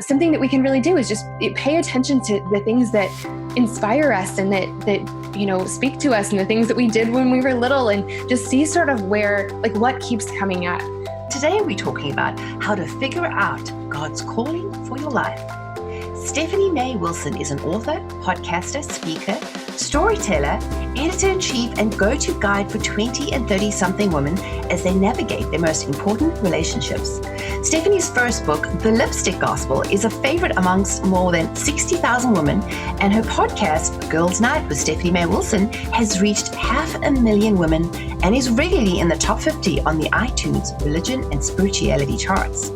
something that we can really do is just pay attention to the things that inspire us and that speak to us, and the things that we did when we were little, and just see sort of where, like, what keeps coming up. Today we're talking about how to figure out God's calling for your life. Stephanie May Wilson is an author, podcaster, speaker, storyteller, editor-in-chief, and go-to guide for 20 and 30-something women as they navigate their most important relationships. Stephanie's first book, The Lipstick Gospel, is a favorite amongst more than 60,000 women, and her podcast, Girls Night with Stephanie May Wilson, has reached 500,000 women and is regularly in the top 50 on the iTunes religion and spirituality charts.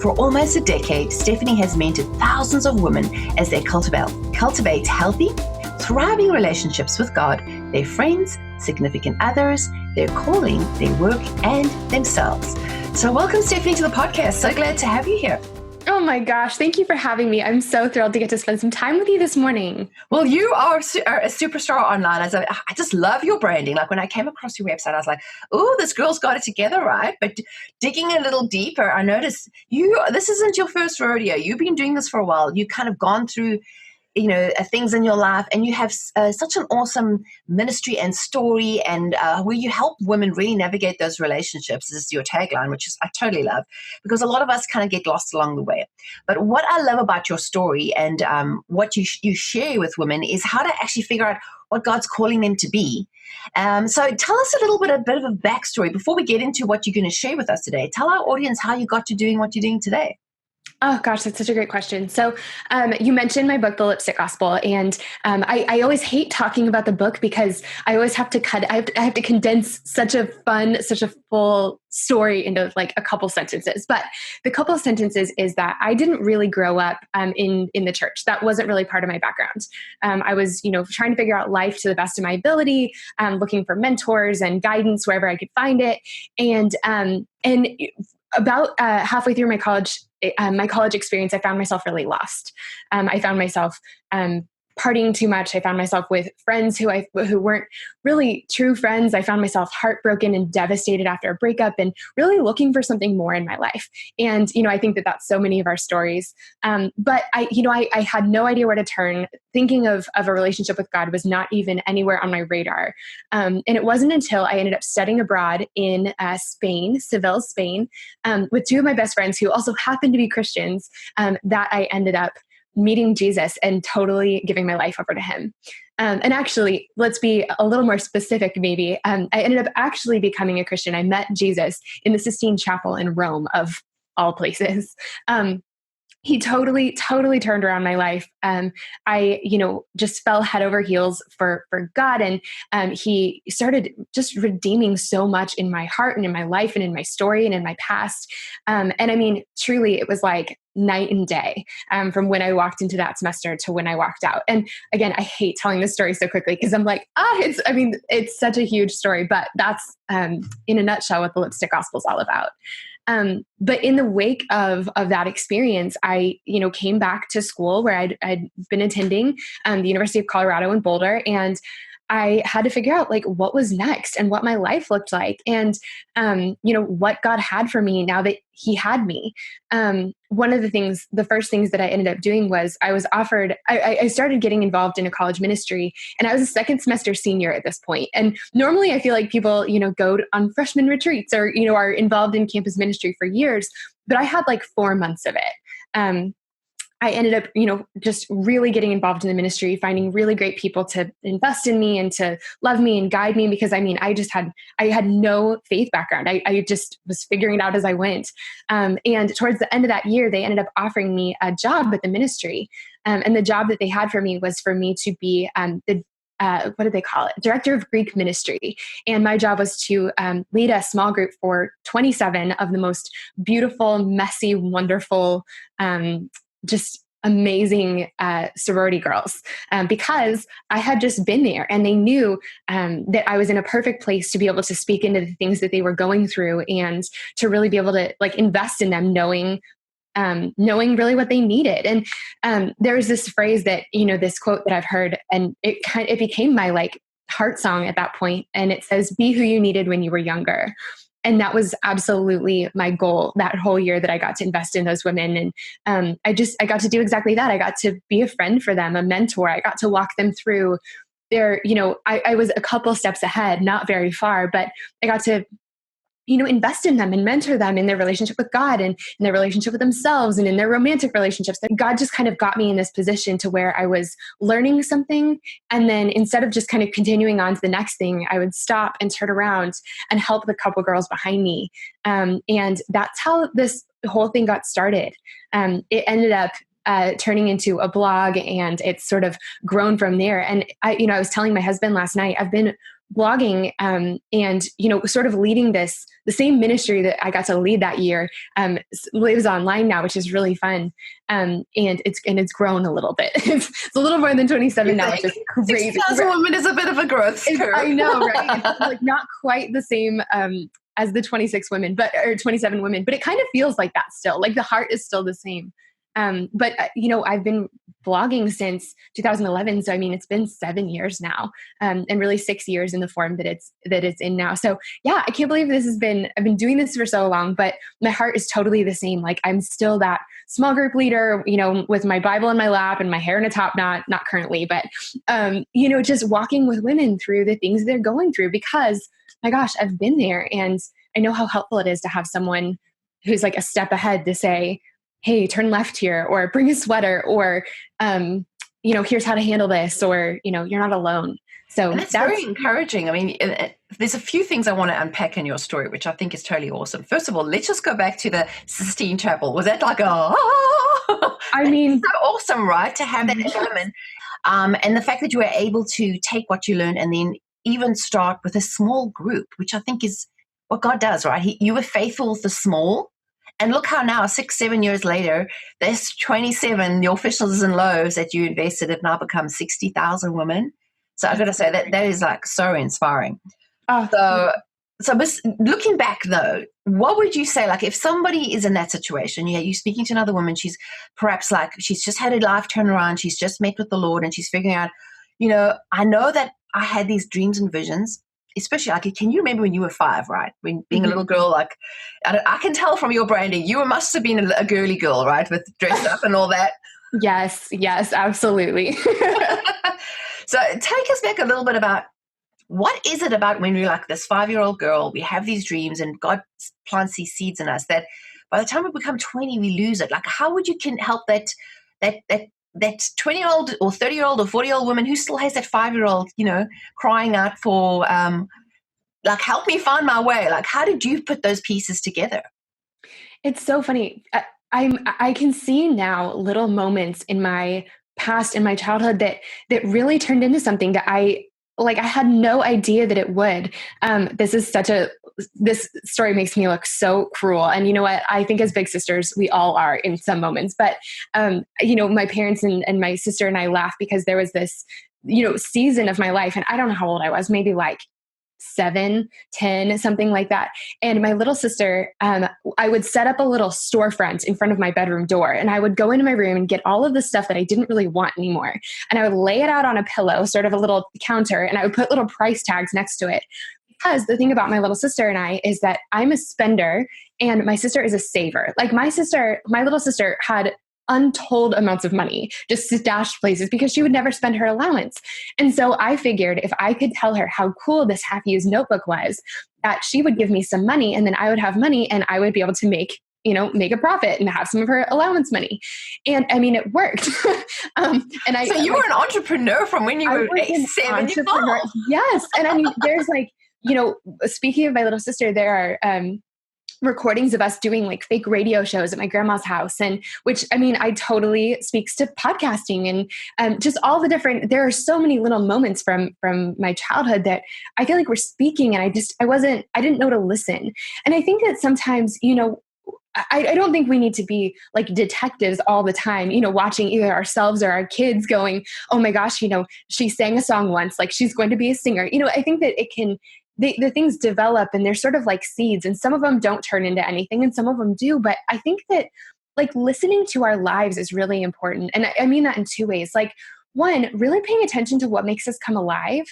For almost a decade, Stephanie has mentored thousands of women as they cultivate healthy, thriving relationships with God, their friends, significant others, their calling, their work, and themselves. So welcome, Stephanie, to the podcast. So glad to have you here. Oh my gosh, thank you for having me. I'm so thrilled to get to spend some time with you this morning. Well, you are a superstar online. I just love your branding. Like, when I came across your website, I was like, oh, this girl's got it together, right? But digging a little deeper, I noticed this isn't your first rodeo. You've been doing this for a while. You've kind of gone through things in your life, and you have such an awesome ministry and story, and where you help women really navigate those relationships. This is your tagline, which is I totally love, because a lot of us kind of get lost along the way. But what I love about your story and what you share with women is how to actually figure out what God's calling them to be. So tell us a bit of a backstory before we get into what you're going to share with us today. Tell our audience how you got to doing what you're doing today. Oh gosh, that's such a great question. So you mentioned my book, The Lipstick Gospel, and I always hate talking about the book because I always have to I have to condense such a full story into like a couple sentences. But the couple of sentences is that I didn't really grow up in the church. That wasn't really part of my background. I was trying to figure out life to the best of my ability, looking for mentors and guidance wherever I could find it, and about halfway through my college experience, I found myself really lost. I found myself partying too much. I found myself with friends who weren't really true friends. I found myself heartbroken and devastated after a breakup, and really looking for something more in my life. And I think that that's so many of our stories. But I had no idea where to turn. Thinking of a relationship with God was not even anywhere on my radar. And it wasn't until I ended up studying abroad in Spain, Seville, Spain, with two of my best friends who also happened to be Christians, that I ended up meeting Jesus and totally giving my life over to him. And actually, let's be a little more specific, maybe. I ended up actually becoming a Christian. I met Jesus in the Sistine Chapel in Rome, of all places. He totally turned around my life. I, just fell head over heels for God. And he started just redeeming so much in my heart and in my life and in my story and in my past. And I mean, truly, it was like night and day from when I walked into that semester to when I walked out. And again, I hate telling this story so quickly because I'm like, it's such a huge story, but that's in a nutshell what the Lipstick Gospel is all about. But in the wake of that experience, I, came back to school where I'd been attending the University of Colorado in Boulder, and I had to figure out like what was next and what my life looked like, and what God had for me now that he had me. One of the first things that I ended up doing was I started getting involved in a college ministry, and I was a second semester senior at this point. And normally I feel like people, go on freshman retreats or, are involved in campus ministry for years, but I had like 4 months of it. I ended up, just really getting involved in the ministry, finding really great people to invest in me and to love me and guide me. Because I had no faith background. I just was figuring it out as I went. And towards the end of that year, they ended up offering me a job at the ministry. And the job that they had for me was for me to be what did they call it? Director of Greek ministry. And my job was to lead a small group for 27 of the most beautiful, messy, wonderful, just amazing sorority girls, because I had just been there, and they knew that I was in a perfect place to be able to speak into the things that they were going through, and to really be able to like invest in them, knowing really what they needed. And there's this phrase that, this quote that I've heard, and it became my like heart song at that point. And it says, "Be who you needed when you were younger." And that was absolutely my goal that whole year, that I got to invest in those women. And I got to do exactly that. I got to be a friend for them, a mentor. I got to walk them through their, I was a couple steps ahead, not very far, but I got to invest in them and mentor them in their relationship with God and in their relationship with themselves and in their romantic relationships. And God just kind of got me in this position to where I was learning something. And then instead of just kind of continuing on to the next thing, I would stop and turn around and help the couple girls behind me. And that's how this whole thing got started. It ended up turning into a blog, and it's sort of grown from there. And I was telling my husband last night, I've been blogging and sort of leading the same ministry that I got to lead that year lives online now, which is really fun. And it's grown a little bit. It's a little more than 27 now, which is crazy. 6,000 women is a bit of a growth curve. I know, right? It's like not quite the same as the 26 women, or 27 women, but it kind of feels like that still. Like the heart is still the same. But I've been blogging since 2011. So, I mean, it's been 7 years now, and really 6 years in the form that it's in now. So yeah, I can't believe I've been doing this for so long, but my heart is totally the same. Like I'm still that small group leader, with my Bible in my lap and my hair in a top knot, not currently, but, just walking with women through the things they're going through, because my gosh, I've been there and I know how helpful it is to have someone who's like a step ahead to say, hey, turn left here, or bring a sweater, or, here's how to handle this, or, you're not alone. So that's very encouraging. I mean, there's a few things I want to unpack in your story, which I think is totally awesome. First of all, let's just go back to the Sistine Chapel. Was that like I mean, so awesome, right? To have that environment. And the fact that you were able to take what you learned and then even start with a small group, which I think is what God does, right? You were faithful with the small. And look how now, 6-7 years later, there's 27, your fishes and loaves that you invested have now become 60,000 women. So I've got to say that is like so inspiring. So looking back though, what would you say, like if somebody is in that situation, you're speaking to another woman, she's perhaps like, she's just had a life turnaround, she's just met with the Lord and she's figuring out, I know that I had these dreams and visions. Especially, like, can you remember when you were 5, right? When being a little girl, like, I can tell from your branding, you must have been a girly girl, right? With dressed up and all that. Yes, absolutely. So take us back a little bit about what is it about when we're like this 5-year-old girl, we have these dreams and God plants these seeds in us that by the time we become 20, we lose it. Like, how would you can help that 20-year-old or 30-year-old or 40-year-old woman who still has that 5-year-old, crying out for, like, help me find my way. Like, how did you put those pieces together? It's so funny. I can see now little moments in my past, in my childhood that really turned into something that I had no idea that it would. This story makes me look so cruel. And you know what? I think as big sisters, we all are in some moments, but, my parents and my sister and I laugh because there was this, season of my life, and I don't know how old I was, maybe like 7, 10, something like that. And my little sister, I would set up a little storefront in front of my bedroom door, and I would go into my room and get all of the stuff that I didn't really want anymore. And I would lay it out on a pillow, sort of a little counter, and I would put little price tags next to it. Because the thing about my little sister and I is that I'm a spender and my sister is a saver. Like my little sister had untold amounts of money just stashed places because she would never spend her allowance. And so I figured if I could tell her how cool this half-used notebook was, that she would give me some money and then I would have money and I would be able to make a profit and have some of her allowance money. And I mean, it worked. So you were an entrepreneur from when you were 7 years old. Yes. And I mean, there's speaking of my little sister, there are, recordings of us doing like fake radio shows at my grandma's house, and which I totally speaks to podcasting and just all the different. There are so many little moments from my childhood that I feel like we're speaking, and I didn't know to listen. And I think that sometimes I don't think we need to be like detectives all the time, watching either ourselves or our kids going, oh my gosh, she sang a song once, like she's going to be a singer. I think that it can. The things develop and they're sort of like seeds, and some of them don't turn into anything and some of them do. But I think that like listening to our lives is really important. And I mean that in 2 ways. Like one, really paying attention to what makes us come alive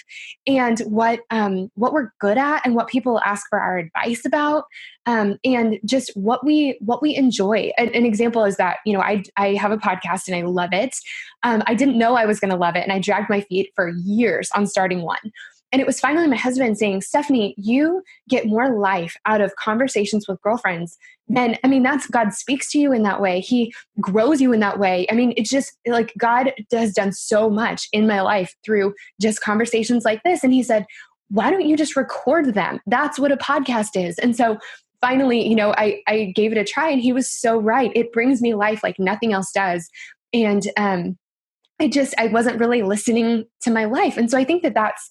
and what we're good at and what people ask for our advice about, and just what we enjoy. An example is that, I have a podcast and I love it. I didn't know I was going to love it, and I dragged my feet for years on starting one. And it was finally my husband saying, Stephanie, you get more life out of conversations with girlfriends. And that's God speaks to you in that way. He grows you in that way. It's just like God has done so much in my life through just conversations like this. And he said, why don't you just record them? That's what a podcast is. And so finally, I gave it a try, and he was so right. It brings me life like nothing else does. And I wasn't really listening to my life. And so I think that that's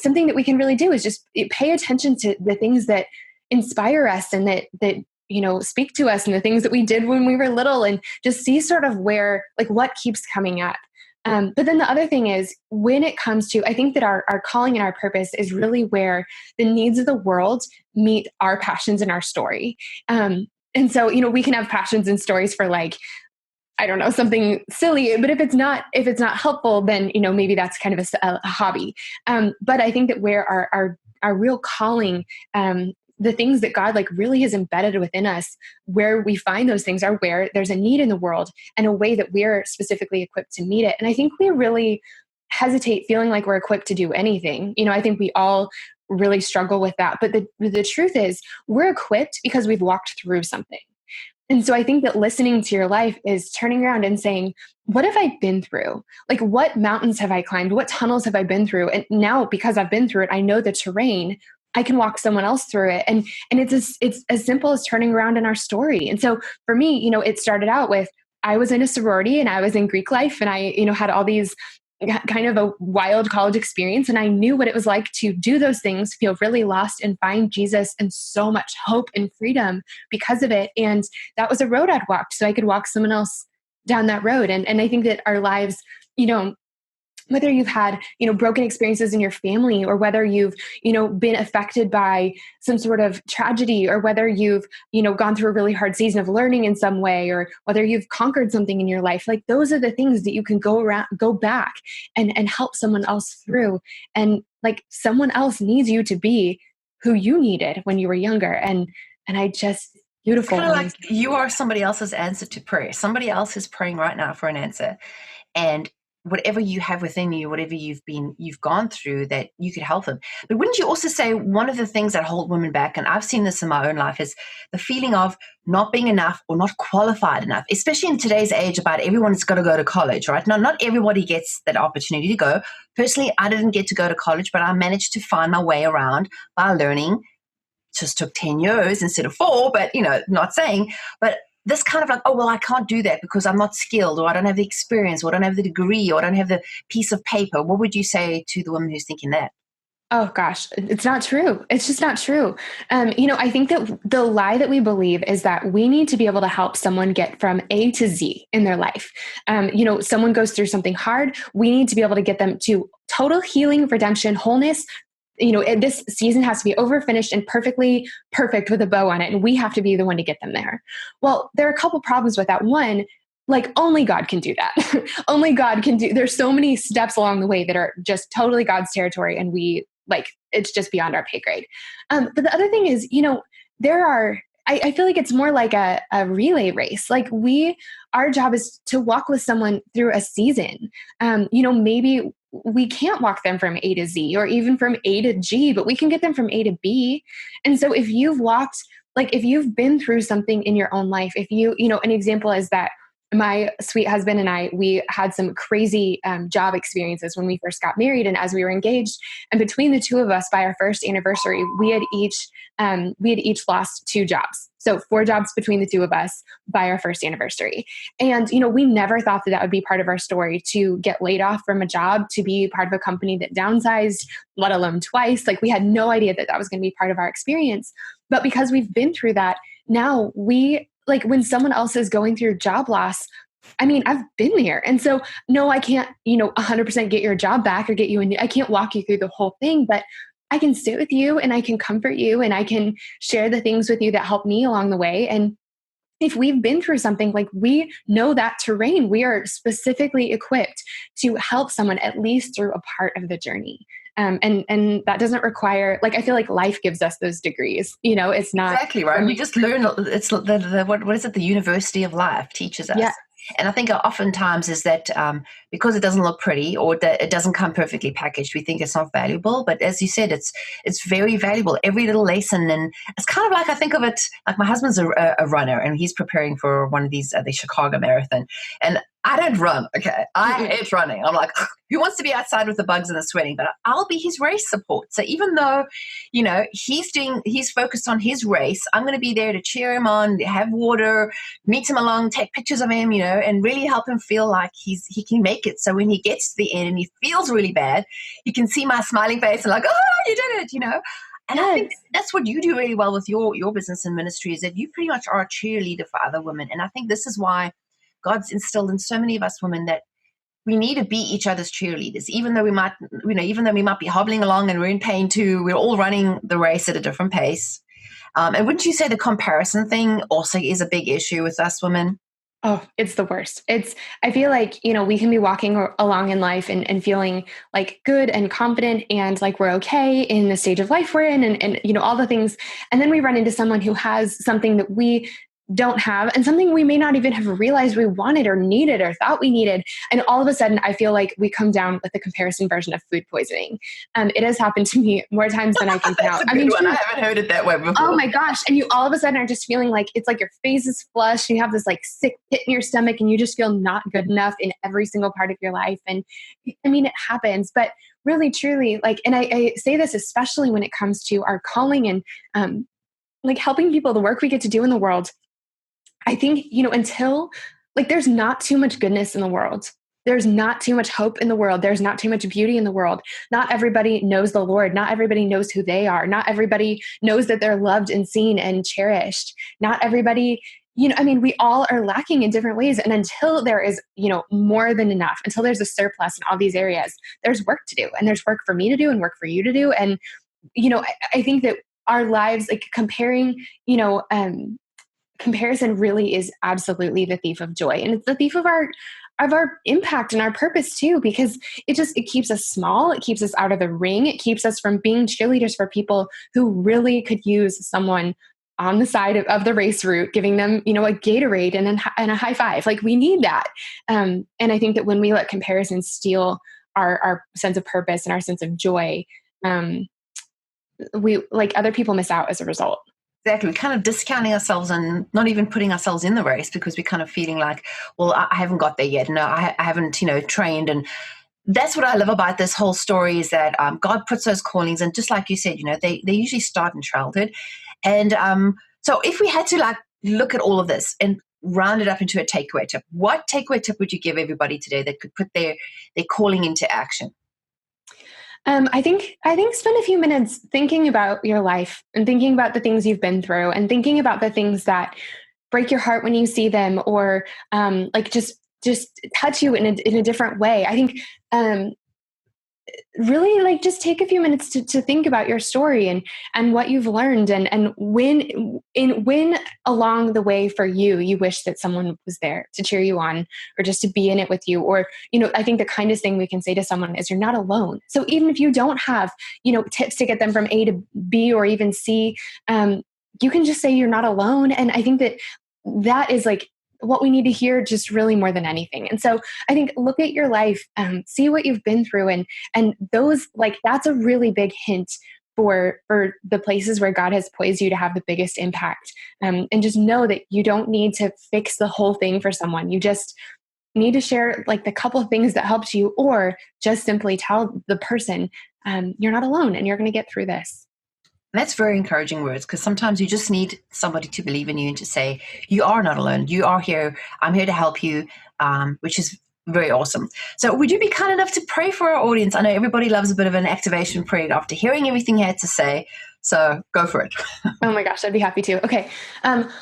something that we can really do, is just pay attention to the things that inspire us and that speak to us, and the things that we did when we were little, and just see sort of where, like, what keeps coming up. But then the other thing is, when it comes to, I think that our calling and our purpose is really where the needs of the world meet our passions and our story. And so, we can have passions and stories for, like, I don't know, something silly, but if it's not helpful, then, maybe that's kind of a hobby. But I think that where our real calling, the things that God like really has embedded within us, where we find those things are where there's a need in the world and a way that we're specifically equipped to meet it. And I think we really hesitate feeling like we're equipped to do anything. I think we all really struggle with that. But the truth is, we're equipped because we've walked through something. And so I think that listening to your life is turning around and saying, what have I been through? Like, what mountains have I climbed? What tunnels have I been through? And now, because I've been through it, I know the terrain. I can walk someone else through it. And it's as simple as turning around in our story. And so for me, it started out with, I was in a sorority and I was in Greek life, and I, had all these kind of a wild college experience. And I knew what it was like to do those things, feel really lost, and find Jesus and so much hope and freedom because of it. And that was a road I'd walked, so I could walk someone else down that road. And I think that our lives, whether you've had, broken experiences in your family, or whether you've, been affected by some sort of tragedy, or whether you've, gone through a really hard season of learning in some way, or whether you've conquered something in your life, like, those are the things that you can go back and help someone else through. And like, someone else needs you to be who you needed when you were younger. And I just, beautiful. It's kind of like you are somebody else's answer to prayer. Somebody else is praying right now for an answer. And whatever you have within you, whatever you've gone through, that you could help them. But wouldn't you also say one of the things that hold women back, and I've seen this in my own life, is the feeling of not being enough or not qualified enough, especially in today's age about everyone's got to go to college, right? Now, not everybody gets that opportunity to go. Personally, I didn't get to go to college, but I managed to find my way around by learning. Just took 10 years instead of 4, but, not saying, but this kind of like, oh, well, I can't do that because I'm not skilled, or I don't have the experience, or I don't have the degree, or I don't have the piece of paper. What would you say to the woman who's thinking that? Oh gosh, it's not true. It's just not true. I think that the lie that we believe is that we need to be able to help someone get from A to Z in their life. Someone goes through something hard. We need to be able to get them to total healing, redemption, wholeness. This season has to be over, finished, and perfectly perfect with a bow on it. And we have to be the one to get them there. Well, there are a couple problems with that. One, like, only God can do that. Only God can there's so many steps along the way that are just totally God's territory. And it's just beyond our pay grade. But the other thing is, I feel like it's more like a relay race. Like, our job is to walk with someone through a season. Maybe we can't walk them from A to Z, or even from A to G, but we can get them from A to B. And so if you've been through something in your own life, an example is that my sweet husband and we had some crazy job experiences when we first got married and as we were engaged. And between the two of us, by our first anniversary, we had each lost 2 jobs. So 4 jobs between the two of us by our first anniversary. And, we never thought that would be part of our story, to get laid off from a job, to be part of a company that downsized, let alone twice. Like, we had no idea that was going to be part of our experience. But because we've been through that, now when someone else is going through job loss, I've been there. And so, no, I can't, 100% get your job back or get you I can't walk you through the whole thing, but I can sit with you and I can comfort you and I can share the things with you that help me along the way. And if we've been through something, like we know that terrain, we are specifically equipped to help someone at least through a part of the journey. And that doesn't require, like, I feel like life gives us those degrees, it's not exactly right. We just learn. It's what is it? The University of Life teaches us. Yeah. And I think oftentimes is that because it doesn't look pretty or that it doesn't come perfectly packaged, we think it's not valuable. But as you said, it's very valuable. Every little lesson, and it's kind of like, I think of it like my husband's a runner and he's preparing for one of these the Chicago Marathon, and I don't run. Okay, I hate running. I'm like, who wants to be outside with the bugs and the sweating? But I'll be his race support. So even though, he's focused on his race, I'm going to be there to cheer him on, have water, meet him along, take pictures of him, and really help him feel like he can make it. So when he gets to the end and he feels really bad, you can see my smiling face and like, oh, you did it, And I think that's what you do really well with your business and ministry, is that you pretty much are a cheerleader for other women. And I think this is why God's instilled in so many of us women that we need to be each other's cheerleaders, even though we might be hobbling along and we're in pain too. We're all running the race at a different pace. And wouldn't you say the comparison thing also is a big issue with us women? Oh, it's the worst. I feel like, we can be walking along in life and feeling like good and confident and like we're okay in the stage of life we're in and all the things. And then we run into someone who has something that we don't have, and something we may not even have realized we wanted or needed or thought we needed. And all of a sudden, I feel like we come down with the comparison version of food poisoning. It has happened to me more times than I can count. I haven't heard it that way before. Oh my gosh. And you all of a sudden are just feeling like, it's like your face is flushed and you have this like sick pit in your stomach and you just feel not good enough in every single part of your life. And I mean, it happens, but really, truly, like, and I say this especially when it comes to our calling and like helping people, the work we get to do in the world. I think, until like there's not too much goodness in the world. There's not too much hope in the world. There's not too much beauty in the world. Not everybody knows the Lord. Not everybody knows who they are. Not everybody knows that they're loved and seen and cherished. Not everybody, we all are lacking in different ways. And until there is, more than enough, until there's a surplus in all these areas, there's work to do. And there's work for me to do and work for you to do. And, I think that our lives, like comparing, comparison really is absolutely the thief of joy. And it's the thief of our impact and our purpose too, because it keeps us small. It keeps us out of the ring. It keeps us from being cheerleaders for people who really could use someone on the side of the race route, giving them, a Gatorade and a high five. Like we need that. And I think that when we let comparison steal our sense of purpose and our sense of joy, we like other people miss out as a result. Exactly. We're kind of discounting ourselves and not even putting ourselves in the race because we're kind of feeling like, well, I haven't got there yet. No, I haven't, trained. And that's what I love about this whole story is that God puts those callings. And just like you said, they usually start in childhood. And so if we had to like look at all of this and round it up into a takeaway tip, what takeaway tip would you give everybody today that could put their calling into action? I think spend a few minutes thinking about your life and thinking about the things you've been through and thinking about the things that break your heart when you see them or like just touch you in a different way. I think really like just take a few minutes to think about your story and what you've learned and when along the way for you wish that someone was there to cheer you on or just to be in it with you. Or, I think the kindest thing we can say to someone is you're not alone. So even if you don't have, tips to get them from A to B or even C, you can just say you're not alone. And I think that is like what we need to hear just really more than anything. And so I think look at your life, see what you've been through and those like, that's a really big hint for the places where God has poised you to have the biggest impact. And just know that you don't need to fix the whole thing for someone. You just need to share like the couple of things that helped you, or just simply tell the person, you're not alone and you're going to get through this. And that's very encouraging words because sometimes you just need somebody to believe in you and to say, you are not alone. You are here. I'm here to help you, which is very awesome. So would you be kind enough to pray for our audience? I know everybody loves a bit of an activation prayer after hearing everything you had to say. So go for it. Oh my gosh, I'd be happy to. Okay.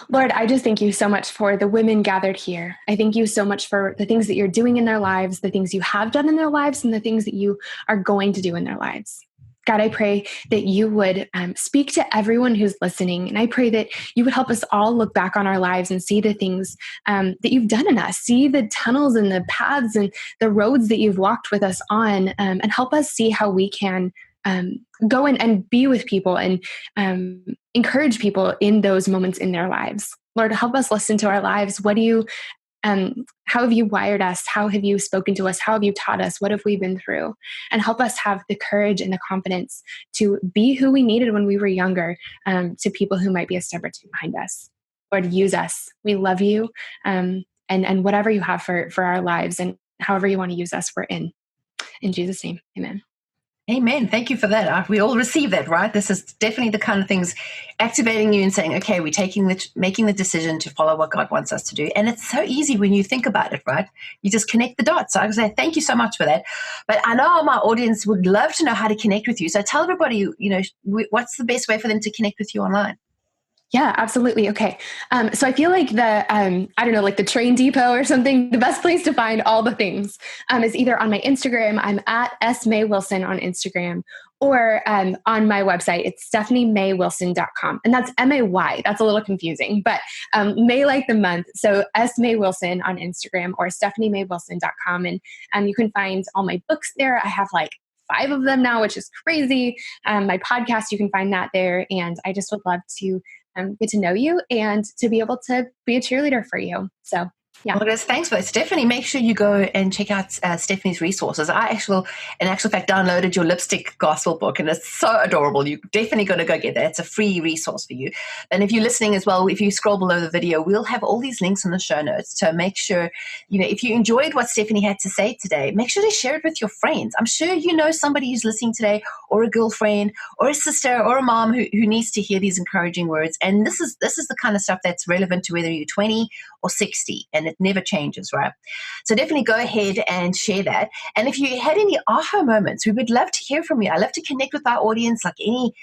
Lord, I just thank you so much for the women gathered here. I thank you so much for the things that you're doing in their lives, the things you have done in their lives, and the things that you are going to do in their lives. God, I pray that you would speak to everyone who's listening. And I pray that you would help us all look back on our lives and see the things that you've done in us, see the tunnels and the paths and the roads that you've walked with us on, and help us see how we can go in and be with people and encourage people in those moments in their lives. Lord, help us listen to our lives. How have you wired us? How have you spoken to us? How have you taught us? What have we been through? And help us have the courage and the confidence to be who we needed when we were younger, to people who might be a step or two behind us. Lord, use us. We love you. And whatever you have for our lives and however you want to use us, we're in. In Jesus' name, amen. Amen. Thank you for that. We all receive that, right? This is definitely the kind of things activating you and saying, okay, we're making the decision to follow what God wants us to do. And it's so easy when you think about it, right? You just connect the dots. So I would say thank you so much for that. But I know my audience would love to know how to connect with you. So tell everybody, what's the best way for them to connect with you online? Yeah, absolutely. Okay. So I feel like like the Train Depot or something, the best place to find all the things is either on my Instagram. I'm at smaywilson on Instagram, or on my website, it's stephaniemaywilson.com. And that's M-A-Y. That's a little confusing, but May like the month. So smaywilson on Instagram or stephaniemaywilson.com. And you can find all my books there. I have like 5 of them now, which is crazy. My podcast, you can find that there. And I just would love to get to know you and to be able to be a cheerleader for you. So, yeah. Well, guys, thanks for it. Stephanie, make sure you go and check out Stephanie's resources. I in actual fact, downloaded your lipstick gospel book, and it's so adorable. You're definitely going to go get that. It's a free resource for you. And if you're listening as well, if you scroll below the video, we'll have all these links in the show notes to make sure, if you enjoyed what Stephanie had to say today, make sure to share it with your friends. I'm sure you know somebody who's listening today, or a girlfriend, or a sister, or a mom who needs to hear these encouraging words. And this is the kind of stuff that's relevant to whether you're 20 or 60, and it never changes, right? So definitely go ahead and share that. And if you had any aha moments, we would love to hear from you. I love to connect with our audience, like any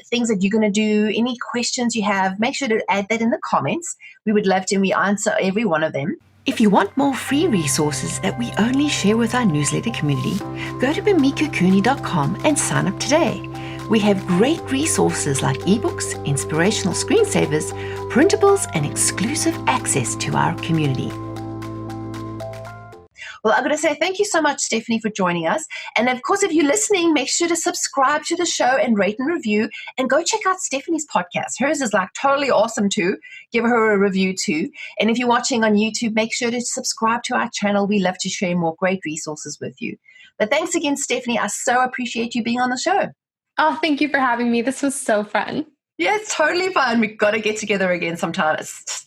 things that you're going to do, any questions you have, make sure to add that in the comments. We would love to, and we answer every one of them. If you want more free resources that we only share with our newsletter community, go to mimikacooney.com and sign up today. We have great resources like ebooks, inspirational screensavers, printables, and exclusive access to our community. Well, I'm going to say thank you so much, Stephanie, for joining us. And of course, if you're listening, make sure to subscribe to the show and rate and review, and go check out Stephanie's podcast. Hers is like totally awesome too. Give her a review too. And if you're watching on YouTube, make sure to subscribe to our channel. We love to share more great resources with you. But thanks again, Stephanie. I so appreciate you being on the show. Oh, thank you for having me. This was so fun. Yeah, it's totally fun. We've got to get together again sometime.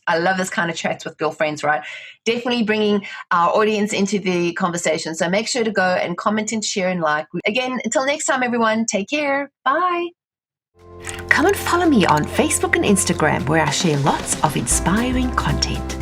I love this kind of chats with girlfriends, right? Definitely bringing our audience into the conversation. So make sure to go and comment and share and like. Again, until next time, everyone, take care. Bye. Come and follow me on Facebook and Instagram, where I share lots of inspiring content.